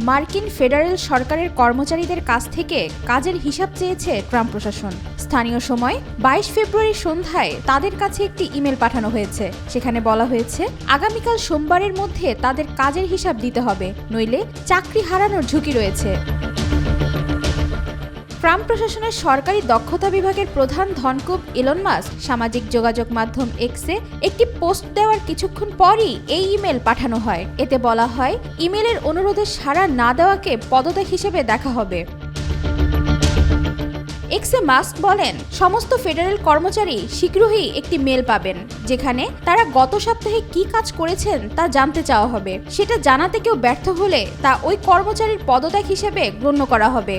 মার্কিন ফেডারেল সরকারের কর্মচারীদের কাছ থেকে কাজের হিসাব চেয়েছে ট্রাম্প প্রশাসন। স্থানীয় সময় 22 ফেব্রুয়ারি সন্ধ্যায় তাদের কাছে একটি ইমেল পাঠানো হয়েছে। সেখানে বলা হয়েছে আগামীকাল সোমবারের মধ্যে তাদের কাজের হিসাব দিতে হবে, নইলে চাকরি হারানোর ঝুঁকি রয়েছে। ট্রাম্প প্রশাসনের সরকারি দক্ষতা বিভাগের প্রধান ধনকুব ইলন মাস্ক সামাজিক যোগাযোগ মাধ্যম এক্সে একটি পোস্ট দেওয়ার কিছুক্ষণ পরই এই ইমেল পাঠানো হয়। এতে বলা হয়, ইমেলের অনুরোধে সাড়া না দেওয়াকে পদত্যাগ হিসেবে দেখা হবে। এক্সে মাস্ক বলেন, সমস্ত ফেডারেল কর্মচারী শীঘ্রই একটি মেল পাবেন, যেখানে তারা গত সপ্তাহে কি কাজ করেছেন তা জানতে চাওয়া হবে। সেটা জানাতে কেউ ব্যর্থ হলে তা ওই কর্মচারীর পদত্যাগ হিসেবে গণ্য করা হবে।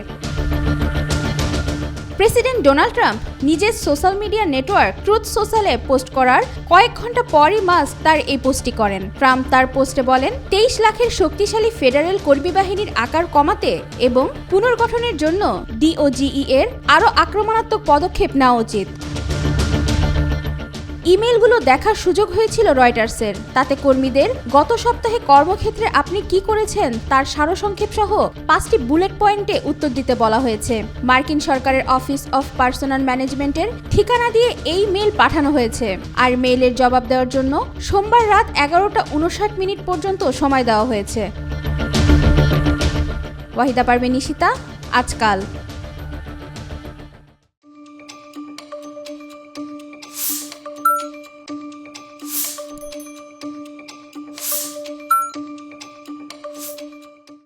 প্রেসিডেন্ট ডোনাল্ড ট্রাম্প নিজের সোশ্যাল মিডিয়া নেটওয়ার্ক ট্রুথ সোশ্যালে পোস্ট করার কয়েক ঘন্টা পরই মাস্ক তার এই পোস্টটি করেন। ট্রাম্প তার পোস্টে বলেন, 23 লাখের শক্তিশালী ফেডারেল কর্মী বাহিনীর আকার কমাতে এবং পুনর্গঠনের জন্য DOGE এর আরও আক্রমণাত্মক পদক্ষেপ নেওয়া উচিত। ইমেলগুলো দেখার সুযোগ হয়েছিল রয়টার্সের। তাতে কর্মীদের গত সপ্তাহে কর্মক্ষেত্রে আপনি কি করেছেন তার সারসংক্ষেপ সহ 5টি বুলেট পয়েন্টে উত্তর দিতে বলা হয়েছে। মার্কিন সরকারের অফিস অফ পার্সোনাল ম্যানেজমেন্টের ঠিকানা দিয়ে এই মেল পাঠানো হয়েছে, আর মেইলের জবাব দেওয়ার জন্য সোমবার রাত 11:59 পর্যন্ত সময় দেওয়া হয়েছে। ওয়াহিদা পারভীন নিশিতা, আজকাল।